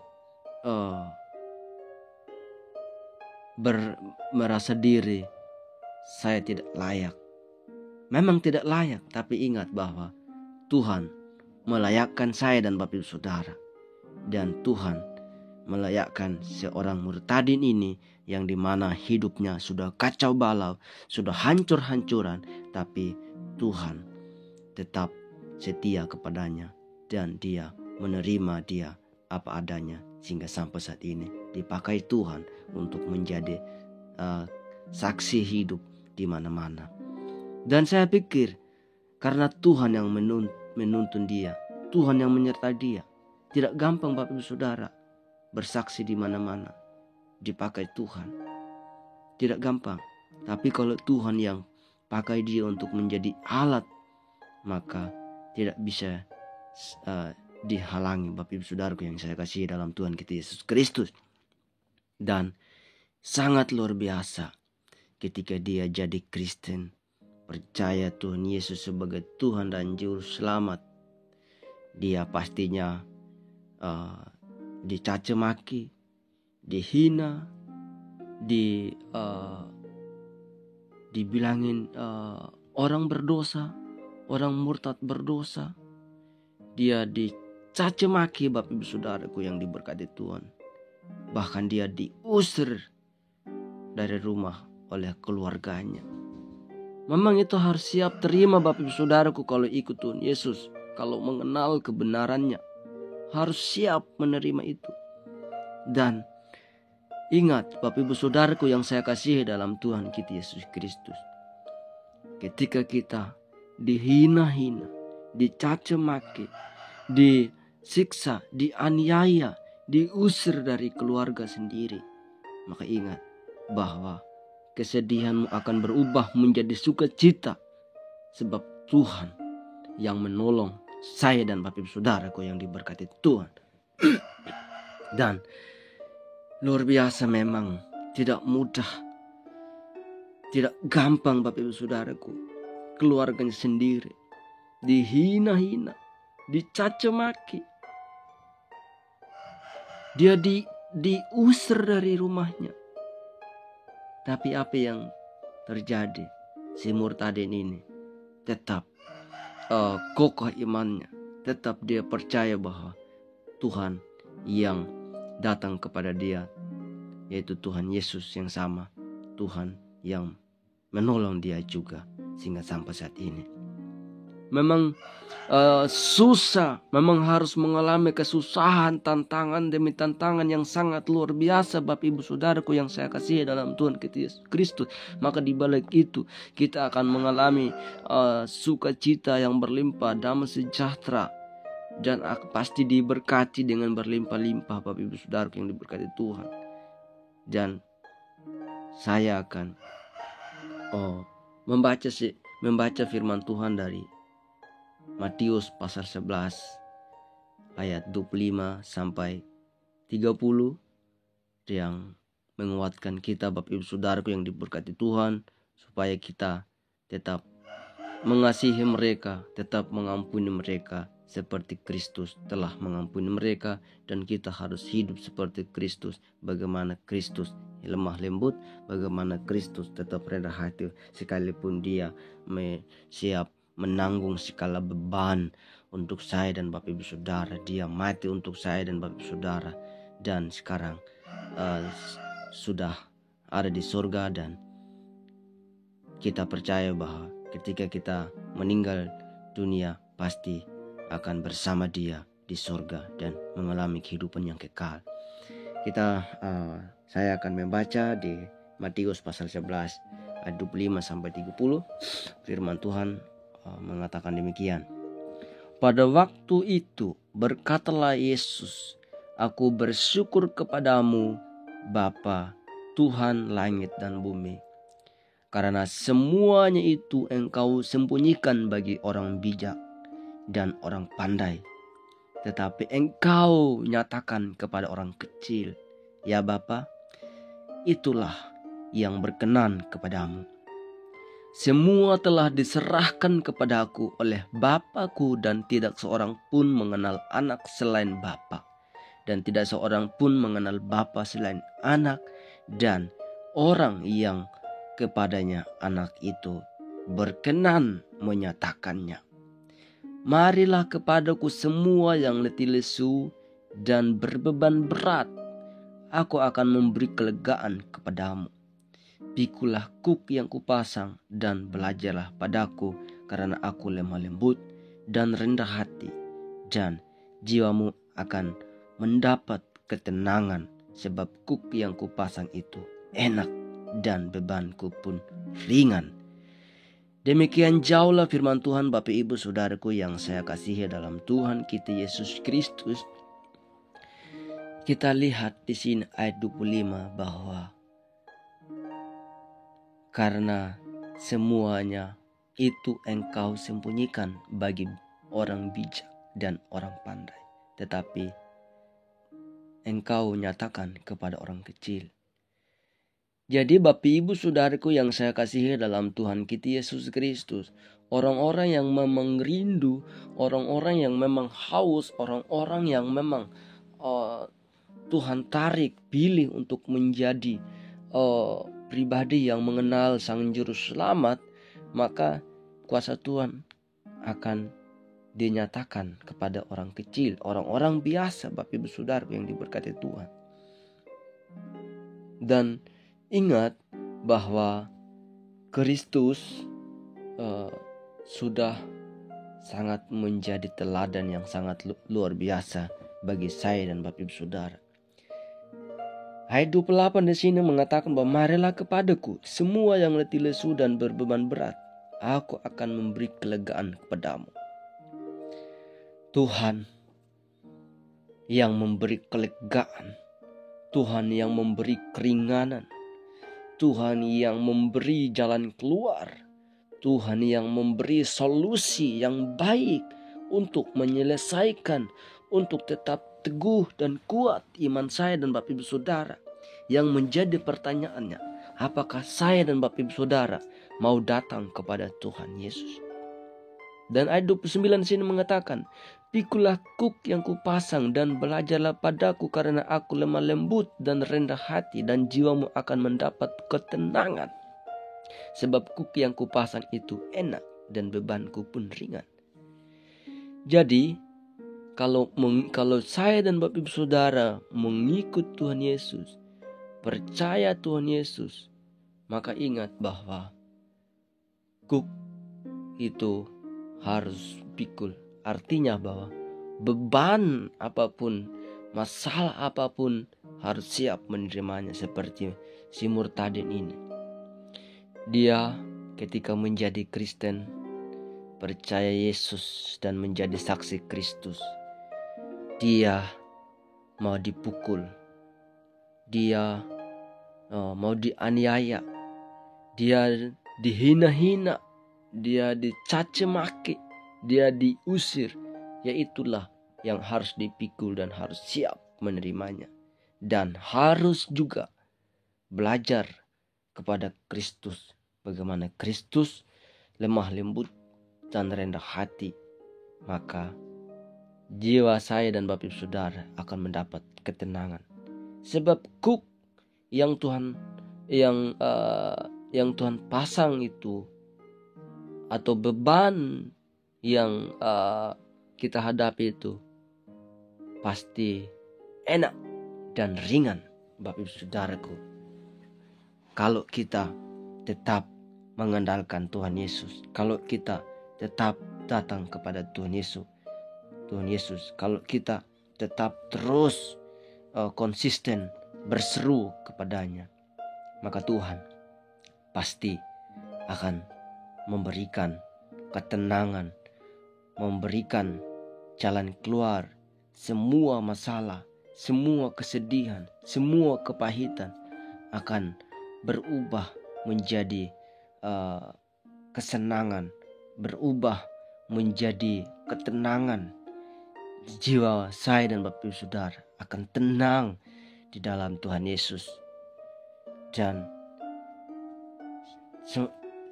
merasa diri saya tidak layak. Memang tidak layak, tapi ingat bahwa Tuhan melayakkan saya dan Bapak Ibu Saudara. Dan Tuhan melayakkan seorang murtadin ini yang dimana hidupnya sudah kacau balau, sudah hancur-hancuran, tapi Tuhan tetap setia kepadanya dan Dia menerima dia apa adanya, sehingga sampai saat ini dipakai Tuhan untuk menjadi saksi hidup di mana-mana. Dan saya pikir karena Tuhan yang menuntun dia, Tuhan yang menyertai dia, tidak gampang Bapak Ibu Saudara bersaksi di mana-mana. Dipakai Tuhan tidak gampang, tapi kalau Tuhan yang pakai dia untuk menjadi alat, maka tidak bisa dihalangi Bapak Ibu Saudaraku yang saya kasihi dalam Tuhan kita Yesus Kristus. Dan sangat luar biasa ketika dia jadi Kristen, percaya Tuhan Yesus sebagai Tuhan dan Juru Selamat. Dia pastinya dicaci maki, dihina, dibilangin orang berdosa, orang murtad berdosa. Dia dicaci maki Bapak Ibu Saudaraku yang diberkati Tuhan. Bahkan dia diusir dari rumah oleh keluarganya. Memang itu harus siap terima Bapak Ibu Saudaraku kalau ikut Tuhan Yesus, kalau mengenal kebenarannya, harus siap menerima itu. Dan ingat Bapak Ibu Saudaraku yang saya kasihi dalam Tuhan kita Yesus Kristus, ketika kita dihina-hina, dicaci maki, disiksa, dianiaya, diusir dari keluarga sendiri, maka ingat bahwa kesedihanmu akan berubah menjadi sukacita, sebab Tuhan yang menolong saya dan Bapak Ibu Saudaraku yang diberkati Tuhan. Dan luar biasa, memang tidak mudah, tidak gampang Bapak Ibu Saudaraku. Keluarganya sendiri dihina-hina, dicaci maki, dia diusir dari rumahnya. Tapi apa yang terjadi? Si murtadin ini tetap kokoh imannya, tetap dia percaya bahwa Tuhan yang datang kepada dia, yaitu Tuhan Yesus yang sama, Tuhan yang menolong dia juga, sehingga sampai saat ini. Memang susah, memang harus mengalami kesusahan, tantangan demi tantangan yang sangat luar biasa Bapak Ibu Saudaraku yang saya kasihi dalam Tuhan kita Yesus Kristus. Maka di balik itu kita akan mengalami sukacita yang berlimpah, damai sejahtera, dan pasti diberkati dengan berlimpah-limpah Bapak Ibu Saudaraku yang diberkati Tuhan. Dan saya akan membaca firman Tuhan dari Matius pasal 11 ayat 25 sampai 30 yang menguatkan kita Bapak Ibu Saudaraku yang diberkati Tuhan, supaya kita tetap mengasihi mereka, tetap mengampuni mereka seperti Kristus telah mengampuni mereka, dan kita harus hidup seperti Kristus. Bagaimana Kristus lemah lembut, bagaimana Kristus tetap rendah hati sekalipun dia siap menanggung segala beban untuk saya dan Bapak Ibu Saudara. Dia mati untuk saya dan Bapak Ibu Saudara, dan sekarang sudah ada di surga, dan kita percaya bahwa ketika kita meninggal dunia pasti akan bersama dia di surga dan mengalami kehidupan yang kekal. Saya akan membaca di Matius pasal 11 ayat 25 sampai 30. Firman Tuhan mengatakan demikian. Pada waktu itu berkatalah Yesus, "Aku bersyukur kepadamu, Bapa, Tuhan langit dan bumi, karena semuanya itu Engkau sembunyikan bagi orang bijak dan orang pandai, tetapi Engkau nyatakan kepada orang kecil. Ya Bapa, itulah yang berkenan kepadamu. Semua telah diserahkan kepadaku oleh Bapa-Ku, dan tidak seorang pun mengenal anak selain Bapa, dan tidak seorang pun mengenal Bapa selain anak, dan orang yang kepadanya anak itu berkenan menyatakannya. Marilah kepadaku semua yang letih lesu dan berbeban berat, aku akan memberi kelegaan kepadamu. Pikulah kuk yang kupasang dan belajarlah padaku, karena aku lemah lembut dan rendah hati, dan jiwamu akan mendapat ketenangan, sebab kuk yang kupasang itu enak dan bebanku pun ringan." Demikian jauhlah firman Tuhan Bapak Ibu Saudaraku yang saya kasihi dalam Tuhan kita Yesus Kristus. Kita lihat di sini ayat 25 bahwa karena semuanya itu Engkau sembunyikan bagi orang bijak dan orang pandai, tetapi Engkau nyatakan kepada orang kecil. Jadi Bapak Ibu Saudaraku yang saya kasihi dalam Tuhan kita Yesus Kristus, orang-orang yang memang rindu, orang-orang yang memang haus, orang-orang yang memang Tuhan tarik, pilih untuk menjadi pribadi yang mengenal Sang Juru Selamat, maka kuasa Tuhan akan dinyatakan kepada orang kecil, orang-orang biasa Bapak Ibu Saudaraku yang diberkati Tuhan. Dan ingat bahwa Kristus sudah sangat menjadi teladan yang sangat luar biasa bagi saya dan Bapak Ibu Saudara. Ayat 28 di sini mengatakan bahwa marilah kepadaku semua yang letih lesu dan berbeban berat, aku akan memberi kelegaan kepadamu. Tuhan yang memberi kelegaan, Tuhan yang memberi keringanan, Tuhan yang memberi jalan keluar, Tuhan yang memberi solusi yang baik untuk menyelesaikan, untuk tetap teguh dan kuat iman saya dan Bapak Ibu Saudara. Yang menjadi pertanyaannya, apakah saya dan Bapak Ibu Saudara mau datang kepada Tuhan Yesus? Dan ayat 29 sini mengatakan, "Pikulah kuk yang kupasang dan belajarlah padaku, karena aku lemah lembut dan rendah hati, dan jiwamu akan mendapat ketenangan. Sebab kuk yang kupasang itu enak dan bebanku pun ringan." Jadi kalau saya dan Bapak Ibu Saudara mengikut Tuhan Yesus, percaya Tuhan Yesus, maka ingat bahwa kuk itu harus pikul. Artinya bahwa beban apapun, masalah apapun harus siap menerimanya, seperti si murtadin ini. Dia ketika menjadi Kristen, percaya Yesus dan menjadi saksi Kristus, dia mau dipukul, dia mau dianiaya, dia dihina-hina, dia dicaci maki, dia diusir, ya itulah yang harus dipikul dan harus siap menerimanya. Dan harus juga belajar kepada Kristus, bagaimana Kristus lemah lembut dan rendah hati, maka jiwa saya dan Bapak Ibu Saudara akan mendapat ketenangan. Sebab kuk yang Tuhan pasang itu, atau beban yang kita hadapi itu pasti enak dan ringan, Bapak Ibu Saudaraku, kalau kita tetap mengandalkan Tuhan Yesus, kalau kita tetap datang kepada Tuhan Yesus, kalau kita tetap terus konsisten berseru kepadanya, maka Tuhan pasti akan memberikan ketenangan, memberikan jalan keluar semua masalah, semua kesedihan, semua kepahitan akan berubah menjadi kesenangan, berubah menjadi ketenangan. Jiwa saya dan Bapak Ibu Saudara akan tenang di dalam Tuhan Yesus. Dan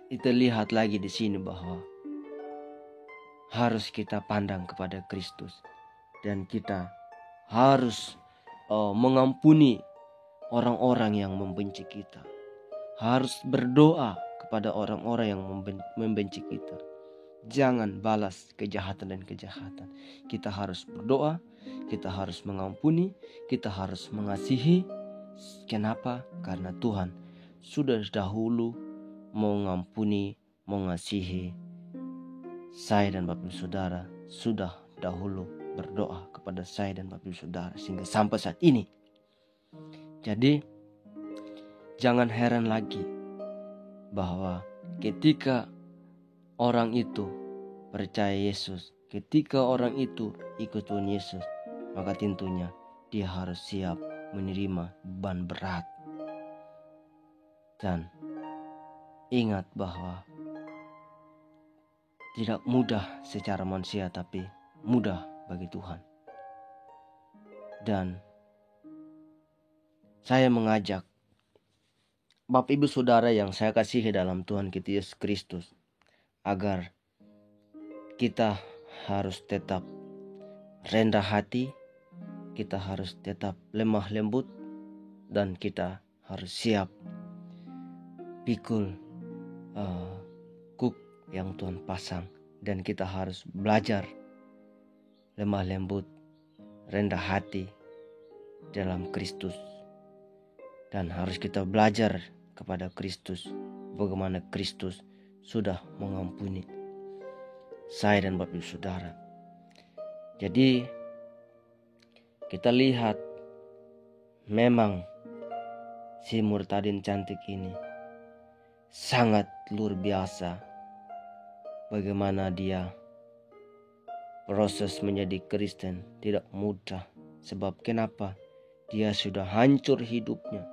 kita lihat lagi di sini bahwa harus kita pandang kepada Kristus, dan kita harus mengampuni orang-orang yang membenci kita, harus berdoa kepada orang-orang yang membenci kita. Jangan balas kejahatan dan kejahatan. Kita harus berdoa, kita harus mengampuni, kita harus mengasihi. Kenapa? Karena Tuhan sudah dahulu mengampuni, mengasihi saya dan Bapak Ibu Saudara, sudah dahulu berdoa kepada saya dan Bapak Ibu Saudara sehingga sampai saat ini. Jadi jangan heran lagi bahwa ketika orang itu percaya Yesus, ketika orang itu ikut Tuhan Yesus, maka tentunya dia harus siap menerima beban berat. Dan ingat bahwa tidak mudah secara manusia, tapi mudah bagi Tuhan. Dan saya mengajak Bapak Ibu Saudara yang saya kasihi dalam Tuhan kita Yesus Kristus, agar kita harus tetap rendah hati, kita harus tetap lemah lembut, dan kita harus siap pikul kuk yang Tuhan pasang. Dan kita harus belajar lemah lembut, rendah hati dalam Kristus. Dan harus kita belajar kepada Kristus, bagaimana Kristus sudah mengampuni saya dan Bapak Ibu Saudara. Jadi kita lihat memang si murtadin cantik ini sangat luar biasa bagaimana dia proses menjadi Kristen tidak mudah. Sebab kenapa? Dia sudah hancur hidupnya,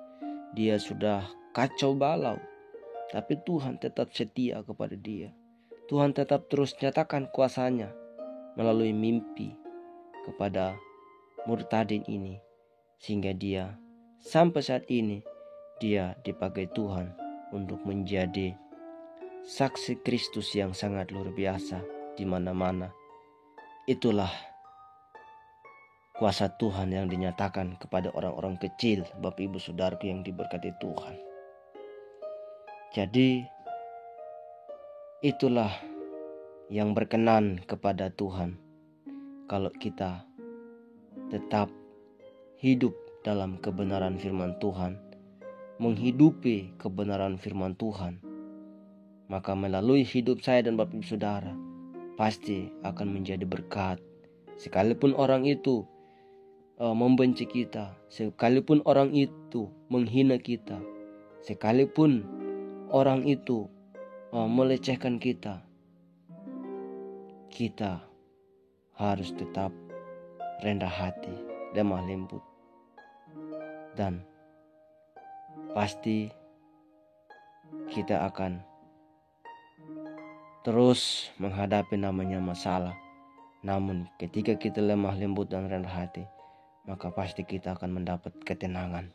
dia sudah kacau balau, tapi Tuhan tetap setia kepada dia. Tuhan tetap terus nyatakan kuasanya melalui mimpi kepada murtadin ini, sehingga dia sampai saat ini dia dipakai Tuhan untuk menjadi saksi Kristus yang sangat luar biasa di mana-mana. Itulah kuasa Tuhan yang dinyatakan kepada orang-orang kecil, Bapak Ibu Saudaraku yang diberkati Tuhan. Jadi itulah yang berkenan kepada Tuhan kalau kita tetap hidup dalam kebenaran firman Tuhan, menghidupi kebenaran firman Tuhan, maka melalui hidup saya dan Bapak Ibu Saudara pasti akan menjadi berkat. Sekalipun orang itu membenci kita, sekalipun orang itu menghina kita, sekalipun orang itu melecehkan kita, kita harus tetap rendah hati, lemah lembut, dan pasti kita akan terus menghadapi namanya masalah. Namun ketika kita lemah lembut dan rendah hati, maka pasti kita akan mendapat ketenangan.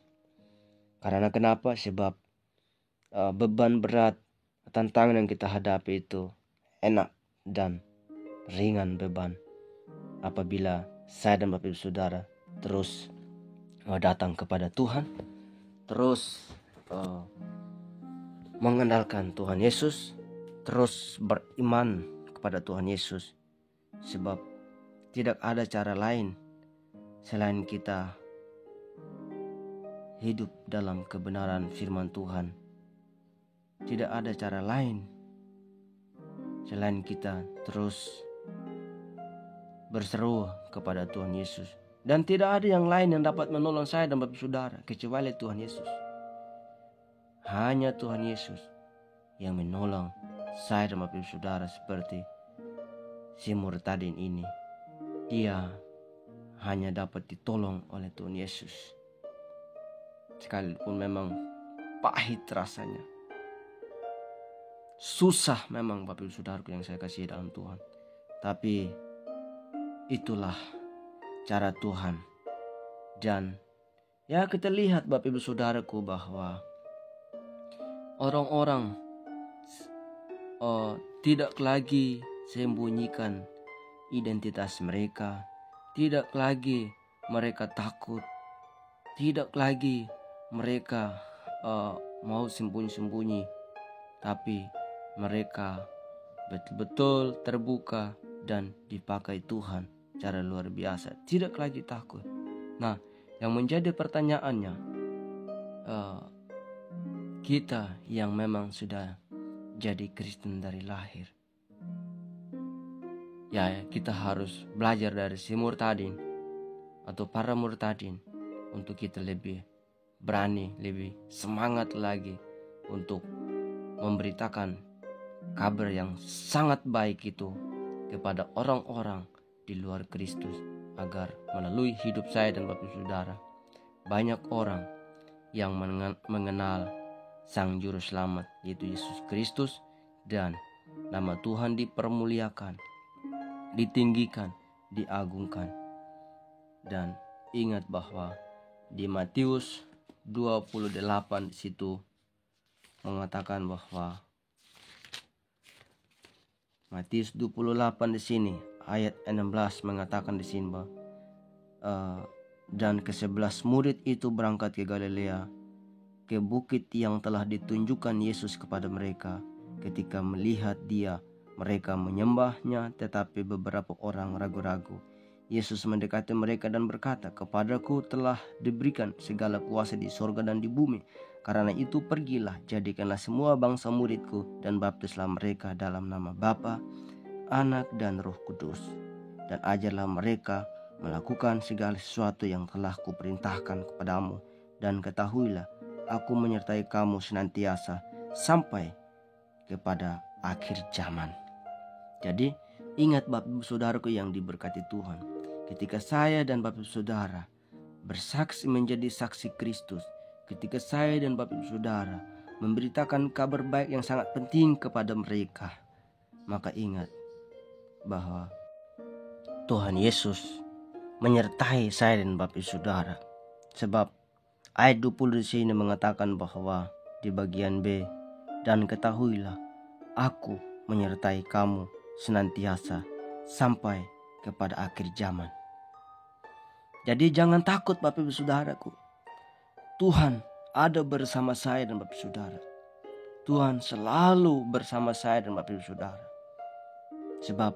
Karena kenapa? Sebab beban berat, tantangan yang kita hadapi itu enak dan ringan beban apabila saya dan Bapak Ibu Saudara terus datang kepada Tuhan, terus mengandalkan Tuhan Yesus, terus beriman kepada Tuhan Yesus. Sebab tidak ada cara lain selain kita hidup dalam kebenaran firman Tuhan. Tidak ada cara lain selain kita terus berseru kepada Tuhan Yesus. Dan tidak ada yang lain yang dapat menolong saya dan Bapak Saudara kecuali Tuhan Yesus. Hanya Tuhan Yesus yang menolong saya dan Bapak Saudara seperti si murtadin ini. Dia hanya dapat ditolong oleh Tuhan Yesus. Sekalipun memang pahit rasanya, susah memang Bapak Ibu Saudaraku yang saya kasih dalam Tuhan. Tapi itulah cara Tuhan. Dan ya kita lihat Bapak Ibu Saudaraku bahwa orang-orang tidak lagi sembunyikan identitas mereka. Tidak lagi mereka takut. Tidak lagi mereka mau sembunyi-sembunyi. Tapi mereka betul-betul terbuka dan dipakai Tuhan secara luar biasa. Tidak lagi takut. Nah, yang menjadi pertanyaannya, kita yang memang sudah jadi Kristen dari lahir, ya kita harus belajar dari si murtadin atau para murtadin untuk kita lebih berani, lebih semangat lagi untuk memberitakan kabar yang sangat baik itu kepada orang-orang di luar Kristus, agar melalui hidup saya dan Bapak Saudara banyak orang yang mengenal Sang Juru Selamat yaitu Yesus Kristus, dan nama Tuhan dipermuliakan, ditinggikan, diagungkan. Dan ingat bahwa di Matius 28 di situ mengatakan bahwa Matius 28 di sini ayat 16 mengatakan di sini bahwa dan ke-11 murid itu berangkat ke Galilea, ke bukit yang telah ditunjukkan Yesus kepada mereka. Ketika melihat Dia, mereka menyembahnya, tetapi beberapa orang ragu-ragu. Yesus mendekati mereka dan berkata, "Kepadaku telah diberikan segala kuasa di sorga dan di bumi. Karena itu pergilah, jadikanlah semua bangsa muridku, dan baptislah mereka dalam nama Bapa, Anak, dan Roh Kudus. Dan ajarlah mereka melakukan segala sesuatu yang telah kuperintahkan kepadamu. Dan ketahuilah, aku menyertai kamu senantiasa sampai kepada akhir zaman." Jadi ingat Bapak Ibu Saudaraku yang diberkati Tuhan, ketika saya dan Bapak Ibu Saudara bersaksi menjadi saksi Kristus, ketika saya dan Bapak Ibu Saudara memberitakan kabar baik yang sangat penting kepada mereka, maka ingat bahwa Tuhan Yesus menyertai saya dan Bapak Ibu Saudara. Sebab ayat 20 di sini mengatakan bahwa di bagian B, dan ketahuilah aku menyertai kamu senantiasa sampai kepada akhir zaman. Jadi jangan takut Bapak Ibu Saudaraku. Tuhan ada bersama saya dan Bapak Ibu Saudara. Tuhan selalu bersama saya dan Bapak Ibu Saudara. Sebab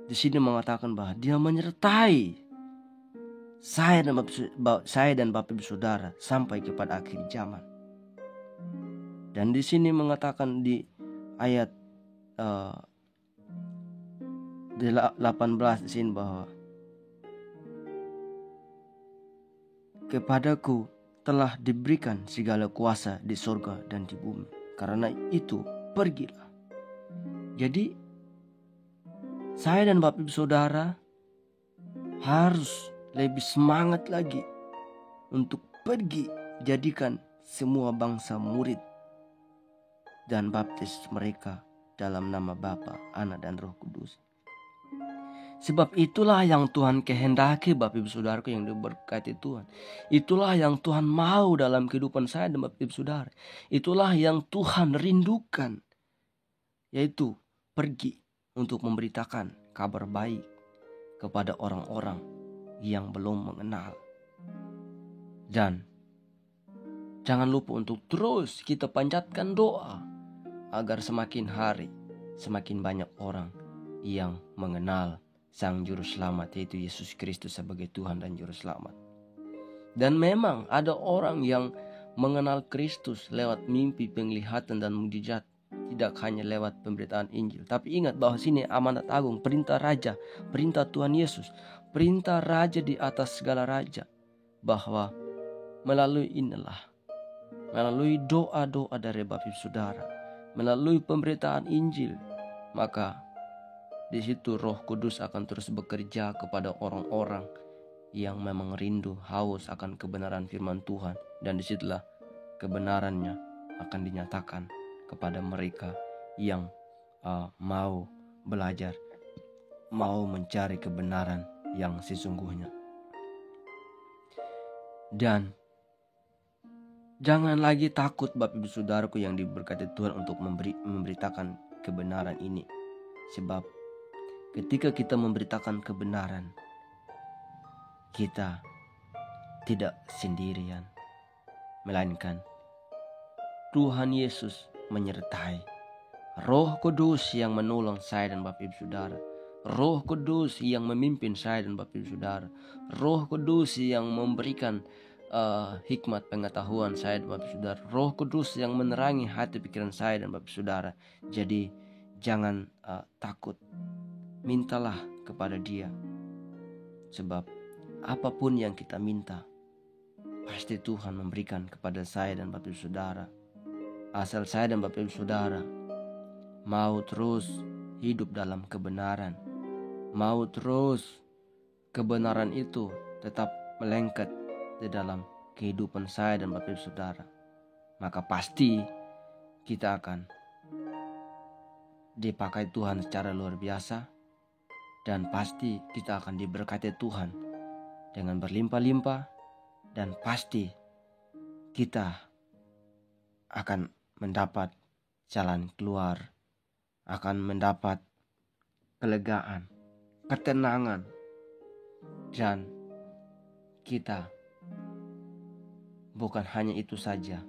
di sini mengatakan bahwa Dia menyertai saya dan Bapak Ibu Saudara sampai kepada akhir zaman. Dan di sini mengatakan di ayat 18 di sini bahwa kepadaku telah diberikan segala kuasa di surga dan di bumi. Karena itu pergilah. Jadi saya dan Bapak Ibu Saudara harus lebih semangat lagi untuk pergi, jadikan semua bangsa murid dan baptis mereka dalam nama Bapa, Anak, dan Roh Kudus. Sebab itulah yang Tuhan kehendaki, Bapak Ibu Saudaraku yang diberkati Tuhan. Itulah yang Tuhan mau dalam kehidupan saya dan Bapak Ibu Saudara. Itulah yang Tuhan rindukan, yaitu pergi untuk memberitakan kabar baik kepada orang-orang yang belum mengenal. Dan jangan lupa untuk terus kita panjatkan doa agar semakin hari semakin banyak orang yang mengenal Sang Juru Selamat, yaitu Yesus Kristus sebagai Tuhan dan Juru Selamat. Dan memang ada orang yang mengenal Kristus lewat mimpi, penglihatan, dan mukjizat, tidak hanya lewat pemberitaan Injil. Tapi ingat bahwa sini amanat agung, perintah Raja, perintah Tuhan Yesus, perintah Raja di atas segala raja, bahwa melalui inilah, melalui doa-doa dari Bapak Ibu Saudara, melalui pemberitaan Injil, maka di situ Roh Kudus akan terus bekerja kepada orang-orang yang memang rindu, haus akan kebenaran firman Tuhan. Dan disitulah kebenarannya akan dinyatakan kepada mereka yang mau belajar, mau mencari kebenaran yang sesungguhnya. Dan jangan lagi takut Bapak Ibu Saudaraku yang diberkati Tuhan untuk memberitakan kebenaran ini. Sebab ketika kita memberitakan kebenaran, kita tidak sendirian, melainkan Tuhan Yesus menyertai. Roh Kudus yang menolong saya dan Bapak Ibu Saudara. Roh Kudus yang memimpin saya dan Bapak Ibu Saudara. Roh Kudus yang memberikan hikmat pengetahuan saya dan Bapak Ibu Saudara. Roh Kudus yang menerangi hati pikiran saya dan Bapak Ibu Saudara. Jadi jangan takut. Mintalah kepada Dia. Sebab apapun yang kita minta, pasti Tuhan memberikan kepada saya dan Bapak Ibu Saudara. Asal saya dan Bapak Ibu Saudara mau terus hidup dalam kebenaran, mau terus kebenaran itu tetap melengket di dalam kehidupan saya dan Bapak Ibu Saudara, maka pasti kita akan dipakai Tuhan secara luar biasa. Dan pasti kita akan diberkati Tuhan dengan berlimpah-limpah. Dan pasti kita akan mendapat jalan keluar, akan mendapat kelegaan, ketenangan. Dan kita bukan hanya itu saja,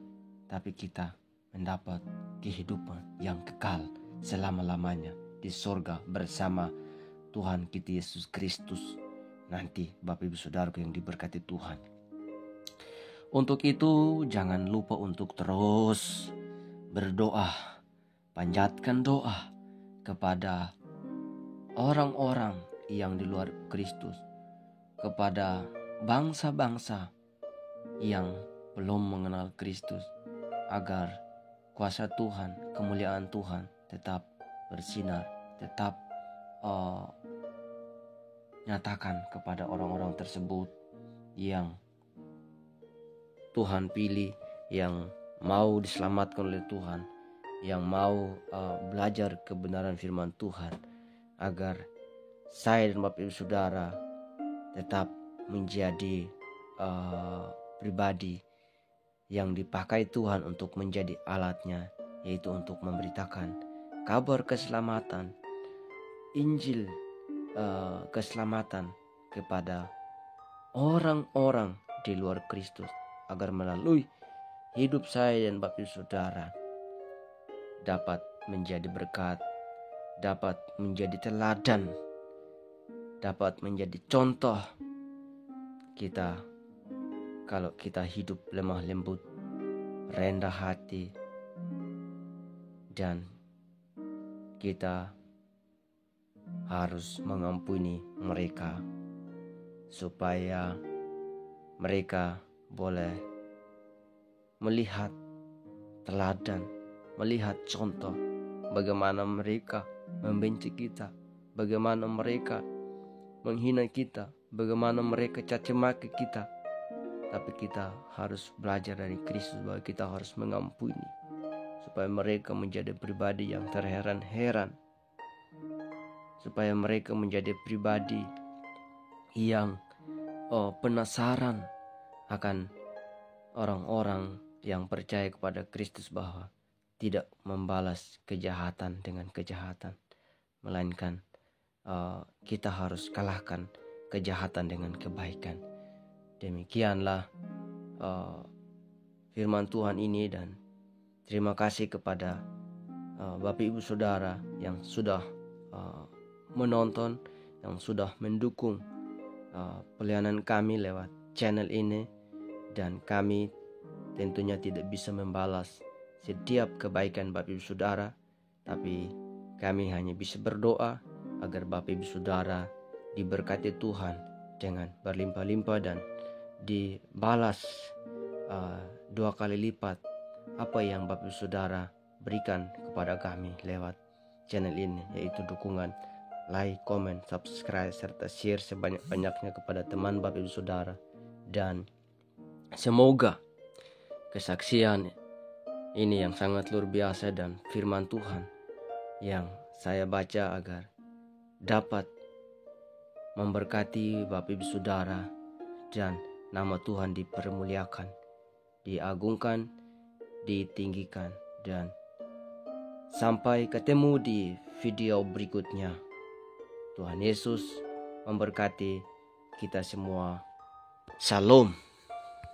tapi kita mendapat kehidupan yang kekal selama-lamanya di surga bersama Tuhan kita Yesus Kristus nanti, Bapak Ibu Saudaraku yang diberkati Tuhan. Untuk itu jangan lupa untuk terus berdoa, panjatkan doa kepada orang-orang yang di luar Kristus, kepada bangsa-bangsa yang belum mengenal Kristus, agar kuasa Tuhan, kemuliaan Tuhan tetap bersinar, tetap nyatakan kepada orang-orang tersebut yang Tuhan pilih, yang mau diselamatkan oleh Tuhan, yang mau belajar kebenaran firman Tuhan, agar saya dan Bapak Ibu Saudara tetap menjadi pribadi yang dipakai Tuhan untuk menjadi alatnya, yaitu untuk memberitakan kabar keselamatan, Injil keselamatan kepada orang-orang di luar Kristus, agar melalui hidup saya dan Bapak Ibu Saudara dapat menjadi berkat, dapat menjadi teladan, dapat menjadi contoh kita kalau kita hidup lemah lembut, rendah hati, dan kita harus mengampuni mereka supaya mereka boleh melihat teladan, melihat contoh bagaimana mereka membenci kita, bagaimana mereka menghina kita, bagaimana mereka caci maki kita. tapi kita harus belajar dari Kristus bahwa kita harus mengampuni, supaya mereka menjadi pribadi yang terheran-heran, supaya mereka menjadi pribadi yang penasaran akan orang-orang yang percaya kepada Kristus, bahwa tidak membalas kejahatan dengan kejahatan, melainkan kita harus kalahkan kejahatan dengan kebaikan. Demikianlah firman Tuhan ini, dan terima kasih kepada Bapak Ibu Saudara yang sudah menonton, yang sudah mendukung pelayanan kami lewat channel ini. Dan kami tentunya tidak bisa membalas setiap kebaikan Bapak Ibu Saudara, tapi kami hanya bisa berdoa agar Bapak Ibu Saudara diberkati Tuhan dengan berlimpah-limpah dan dibalas 2 kali lipat apa yang Bapak Ibu Saudara berikan kepada kami lewat channel ini, yaitu dukungan, like, comment, subscribe, serta share sebanyak-banyaknya kepada teman Bapak Ibu Saudara. Dan semoga kesaksian ini yang sangat luar biasa dan firman Tuhan yang saya baca agar dapat memberkati Bapak Ibu Saudara, dan nama Tuhan dipermuliakan, diagungkan, ditinggikan. Dan sampai ketemu di video berikutnya. Tuhan Yesus memberkati kita semua. Shalom.